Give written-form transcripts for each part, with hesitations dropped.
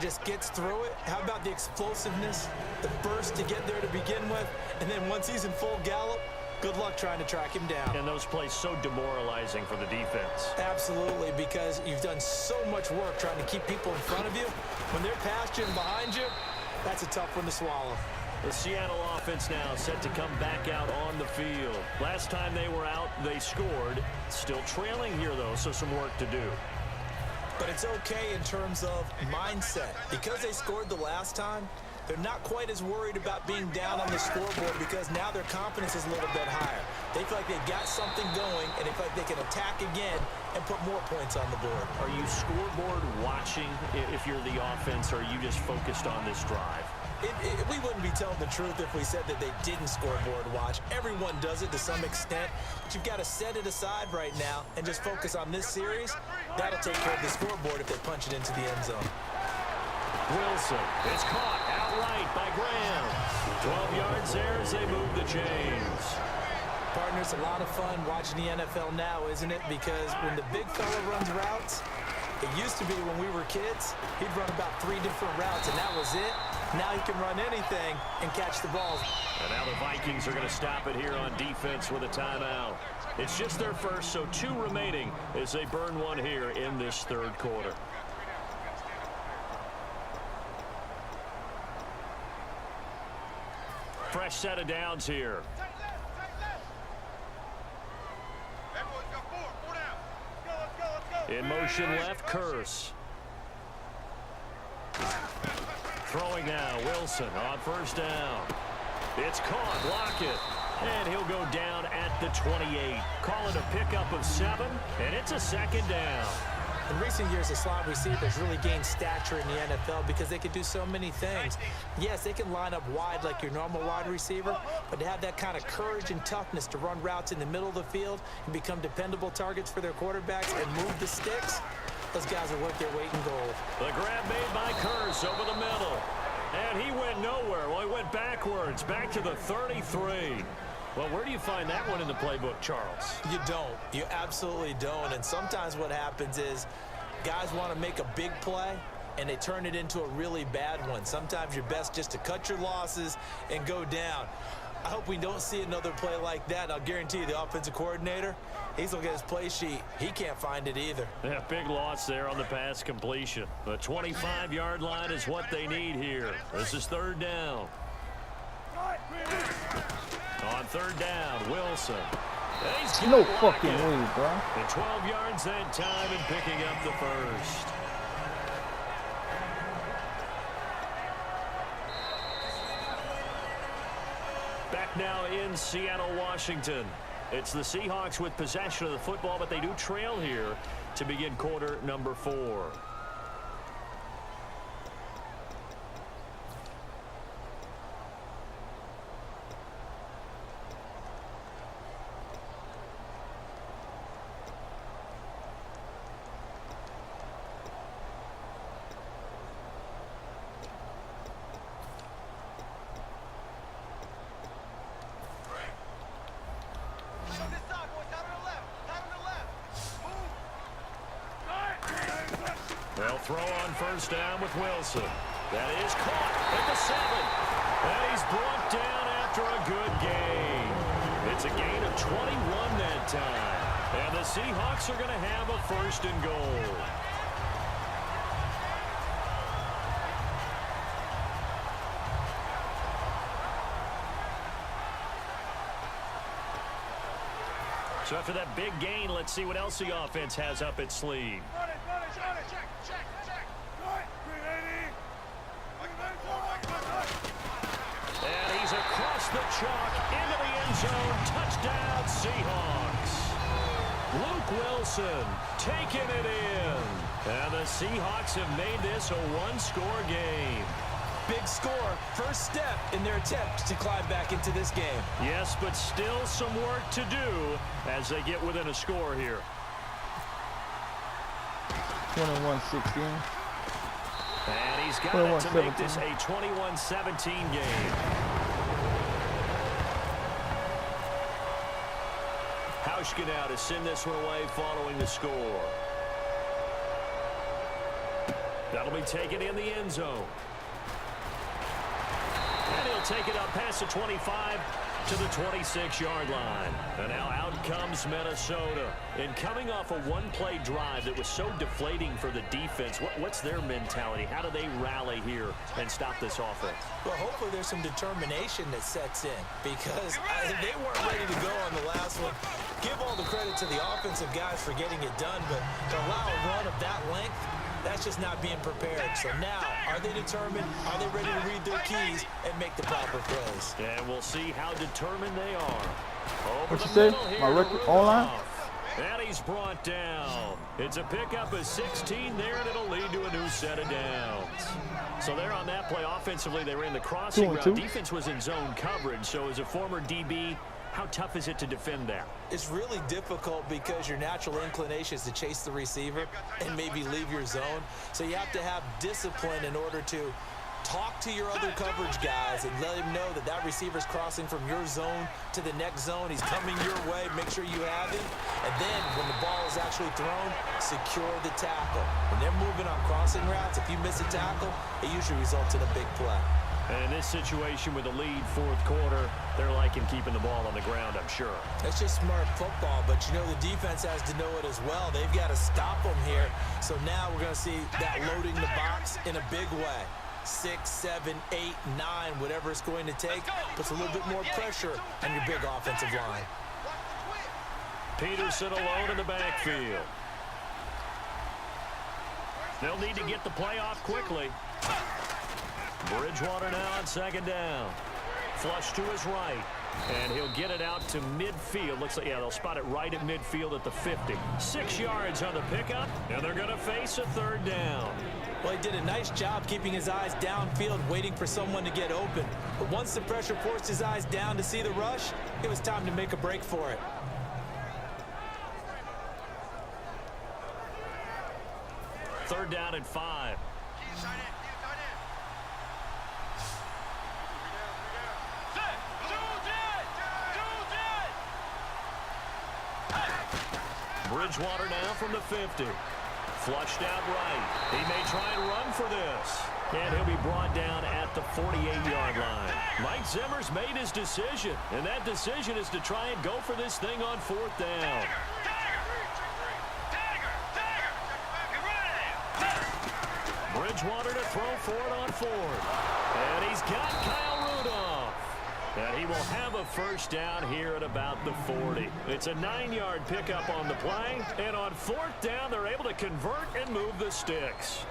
and just gets through it. How about the explosiveness, the burst to get there to begin with, and then once he's in full gallop, good luck trying to track him down. And those plays so demoralizing for the defense. Absolutely, because you've done so much work trying to keep people in front of you. When they're past you and behind you, that's a tough one to swallow. The Seattle offense now set to come back out on the field. Last time they were out, they scored. Still trailing here, though, so some work to do. But it's okay in terms of mindset. Because they scored the last time, they're not quite as worried about being down on the scoreboard because now their confidence is a little bit higher. They feel like they've got something going, and they feel like they can attack again and put more points on the board. Are you scoreboard watching if you're the offense, or are you just focused on this drive? We wouldn't be telling the truth if we said that they didn't scoreboard watch. Everyone does it to some extent, but you've got to set it aside right now and just focus on this series. That'll take care of the scoreboard if they punch it into the end zone. Wilson is caught outright by Graham. 12 yards there as they move the chains. Partners, a lot of fun watching the NFL now, isn't it? Because when the big fella runs routes, it used to be when we were kids, he'd run about 3 different routes, and that was it. Now he can run anything and catch the balls. And now the Vikings are going to stop it here on defense with a timeout. It's just their first, so 2 remaining as they burn one here in this third quarter. Fresh set of downs here. In motion left, Curse. Throwing now, Wilson on first down. It's caught, block it. And he'll go down at the 28. Call it a pickup of 7, and it's a second down. In recent years, the slot receivers really gained stature in the NFL because they can do so many things. Yes, they can line up wide like your normal wide receiver, but to have that kind of courage and toughness to run routes in the middle of the field and become dependable targets for their quarterbacks and move the sticks, those guys are worth their weight in gold. The grab made by Curse over the middle. And he went nowhere. Well, he went backwards, back to the 33. Well, where do you find that one in the playbook, Charles? You don't. You absolutely don't. And sometimes what happens is guys want to make a big play, and they turn it into a really bad one. Sometimes you're best just to cut your losses and go down. I hope we don't see another play like that. I'll guarantee you the offensive coordinator, he's looking at his play sheet. He can't find it either. Yeah, big loss there on the pass completion. The 25-yard line is what they need here. This is third down. On third down, Wilson. No fucking way, bro. And 12 yards that time and picking up the first. Back now in Seattle, Washington. It's the Seahawks with possession of the football, but they do trail here to begin quarter number 4. They'll throw on first down with Wilson. That is caught at the 7. And he's brought down after a good gain. It's a gain of 21 that time. And the Seahawks are going to have a first and goal. So after that big gain, let's see what else the offense has up its sleeve. And he's across the chalk into the end zone. Touchdown, Seahawks. Luke Wilson taking it in. And the Seahawks have made this a one-score game. Big score, first step in their attempt to climb back into this game. Yes, but still some work to do as they get within a score here. 21-16. And he's got it to make this a 21-17 game. Hauschka now to send this one away following the score. That'll be taken in the end zone. And he'll take it up past the 25 to the 26-yard line. And now out comes Minnesota. And coming off a one-play drive that was so deflating for the defense, what's their mentality? How do they rally here and stop this offense? Well, hopefully there's some determination that sets in because they weren't ready to go on the last one. Give all the credit to the offensive guys for getting it done, but to allow a run of that length, that's just not being prepared. So now, are they determined? Are they ready to read their keys and make the proper plays? And we'll see how determined they are. Over What you the say? middle here My to record online? Rudolph. And he's brought down. It's a pickup of 16 there, and it'll lead to a new set of downs. So there on that play, offensively, they ran the crossing route. Defense was in zone coverage, so as a former DB, how tough is it to defend that? It's really difficult because your natural inclination is to chase the receiver and maybe leave your zone. So you have to have discipline in order to talk to your other coverage guys and let them know that that receiver's crossing from your zone to the next zone. He's coming your way. Make sure you have him. And then when the ball is actually thrown, secure the tackle. When they're moving on crossing routes, if you miss a tackle, it usually results in a big play. And in this situation with a lead fourth quarter, they're liking keeping the ball on the ground, I'm sure. It's just smart football, but you know the defense has to know it as well. They've got to stop them here. So now we're going to see that loading the box in a big way. 6, 7, 8, 9, whatever it's going to take, puts a little bit more pressure on your big offensive line. Peterson alone in the backfield. They'll need to get the play off quickly. Bridgewater now on second down. Flush to his right. And he'll get it out to midfield. Looks like, yeah, they'll spot it right at midfield at the 50. 6 yards on the pickup, and they're going to face a third down. Well, he did a nice job keeping his eyes downfield, waiting for someone to get open. But once the pressure forced his eyes down to see the rush, it was time to make a break for it. Third down and 5. Bridgewater now from the 50. Flushed out right. He may try and run for this. And he'll be brought down at the 48-yard line. Mike Zimmer's made his decision, and that decision is to try and go for this thing on fourth down. Bridgewater to throw for it on fourth. And he's got Kyle Rudolph. And he will have a first down here at about the 40. It's a 9-yard pickup on the play. And on fourth down, they're able to convert and move the sticks.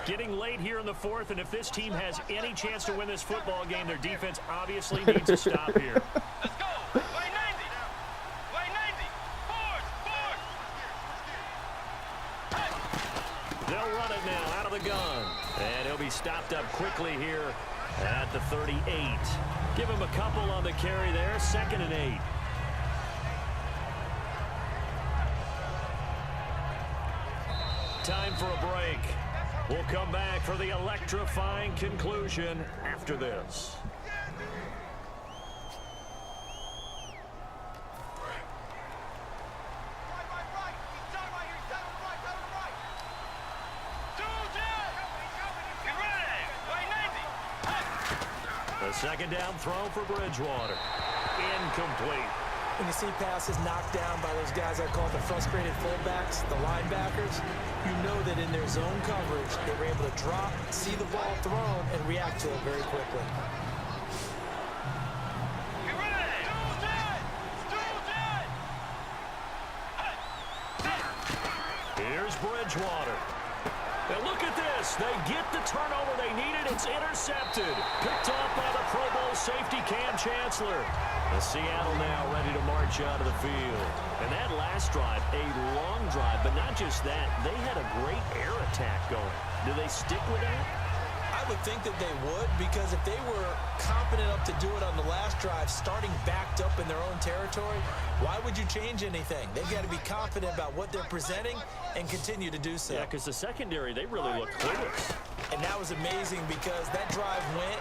Getting late here in the fourth, and if this team has any chance to win this football game, their defense obviously needs to stop here. Let's go. Play 90. Play 90. Forward. They'll run it now out of the gun. And he'll be stopped up quickly here at the 38. Give him a couple on the carry there. 2nd and 8. Time for a break. We'll come back for the electrifying conclusion after this. A second down throw for Bridgewater. Incomplete. When you see passes knocked down by those guys I call the frustrated fullbacks, the linebackers, you know that in their zone coverage, they were able to drop, see the ball thrown, and react to it very quickly. Here's Bridgewater. And look at this. They get the turnover they needed. It's intercepted. Picked off by the Pro Bowl safety Cam Chancellor. The Seattle now ready to march out of the field. And that last drive, a long drive, but not just that. They had a great air attack going. Do they stick with that? I would think that they would, because if they were confident enough to do it on the last drive, starting backed up in their own territory, why would you change anything? They've got to be confident about what they're presenting and continue to do so. Yeah, because the secondary, they really look clueless. And that was amazing because that drive went,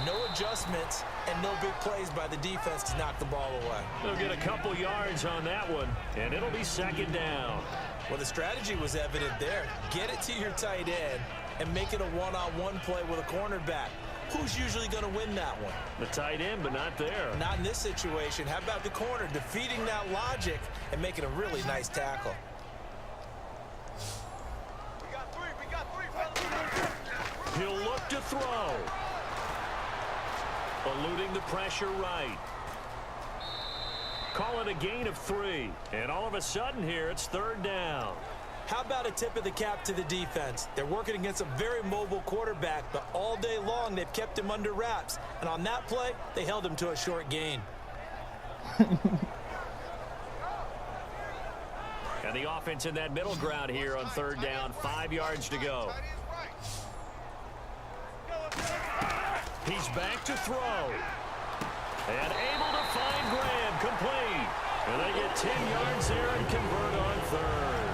no adjustments, and no big plays by the defense to knock the ball away. They'll get a couple yards on that one, and it'll be second down. Well, the strategy was evident there. Get it to your tight end and make it a one-on-one play with a cornerback. Who's usually going to win that one? The tight end, but not there. Not in this situation. How about the corner defeating that logic and making a really nice tackle? We got three, fellas. He'll look to throw. Eluding the pressure right. Call it a gain of 3. And all of a sudden here, it's third down. How about a tip of the cap to the defense? They're working against a very mobile quarterback, but all day long they've kept him under wraps. And on that play, they held him to a short gain. And the offense in that middle ground here on third down, 5 yards to go. He's back to throw. And able to find Graham, complete. And they get 10 yards there and convert on third.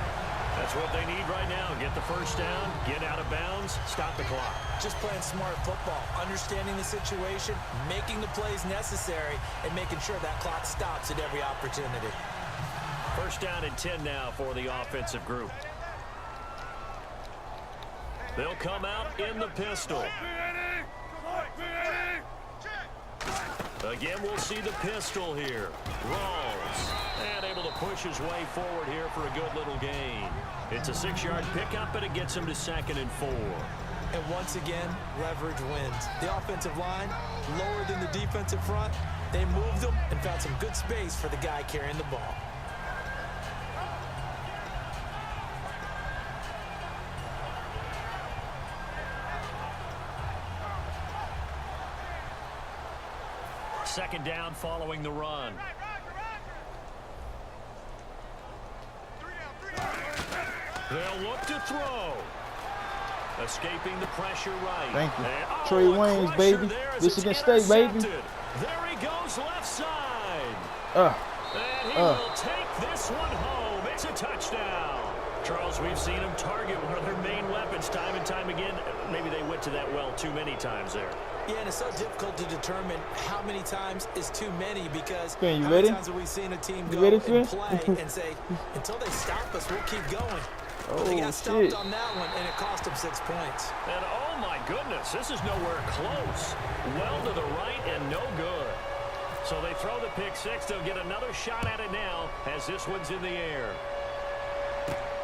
That's what they need right now. Get the first down, get out of bounds, stop the clock. Just playing smart football, understanding the situation, making the plays necessary, and making sure that clock stops at every opportunity. First down and 10 now for the offensive group. They'll come out in the pistol. Again, we'll see the pistol here. Rawls. And able to push his way forward here for a good little gain. It's a 6-yard pickup, and it gets him to 2nd and 4. And once again, leverage wins. The offensive line, lower than the defensive front. They moved them and found some good space for the guy carrying the ball. Second down following the run. They'll look to throw. Escaping the pressure right. Thank you. And, Trey Waynes, baby. Michigan State, baby. There he goes left side. And he will take this one home. It's a touchdown. Charles, we've seen him target one of their main weapons time and time again. Maybe they went to that well too many times there. Yeah, and it's so difficult to determine how many times is too many because Ben, you how ready? many times have we seen a team go ready, and Chris? play and say, until they stop us, we'll keep going. But they Oh, got stopped shit. on that one, and it cost them 6 points. And oh my goodness, this is nowhere close. Well to the right and no good. So they throw the pick six. They'll get another shot at it now as this one's in the air.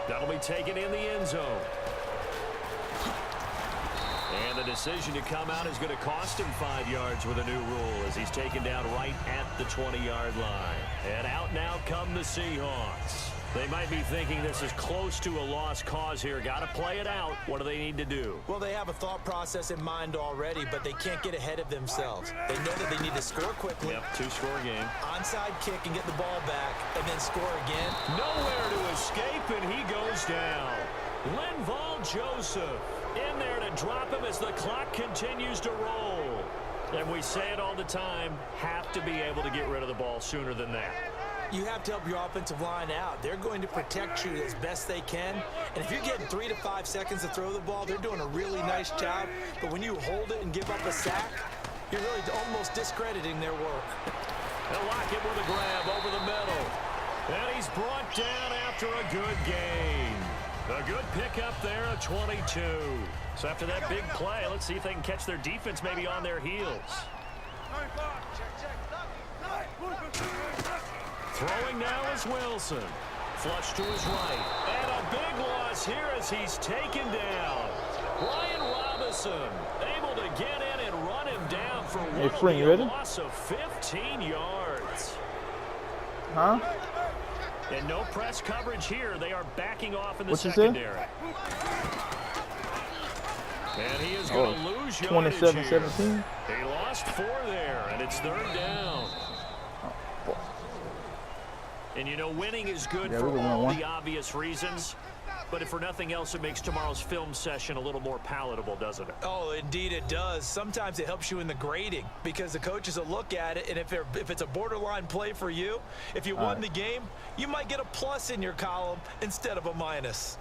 That'll be taken in the end zone. And the decision to come out is going to cost him 5 yards with a new rule as he's taken down right at the 20-yard line. And out now come the Seahawks. They might be thinking this is close to a lost cause here. Got to play it out. What do they need to do? Well, they have a thought process in mind already, but they can't get ahead of themselves. They know that they need to score quickly. Yep, 2-score game. Onside kick and get the ball back, and then score again. Nowhere to escape, and he goes down. Linval Joseph in there to drop him as the clock continues to roll. And we say it all the time, have to be able to get rid of the ball sooner than that. You have to help your offensive line out. They're going to protect you as best they can. And if you're getting 3 to 5 seconds to throw the ball, they're doing a really nice job. But when you hold it and give up a sack, you're really almost discrediting their work. They'll lock it with a grab over the middle. And he's brought down after a good gain. A good pickup there, a 22. So after that big play, let's see if they can catch their defense maybe on their heels. Throwing now is Wilson. Flush to his right. And a big loss here as he's taken down. Ryan Robinson able to get in and run him down for a loss of 15 yards. Huh? And no press coverage here. They are backing off in the secondary. And he is going to lose yardage 27-17. He lost 4 there, and it's third down. And, you know, winning is good for all the obvious reasons. But if for nothing else, it makes tomorrow's film session a little more palatable, doesn't it? Oh, indeed it does. Sometimes it helps you in the grading because the coaches will look at it, and if it's a borderline play for you, if you won the game, you might get a plus in your column instead of a minus.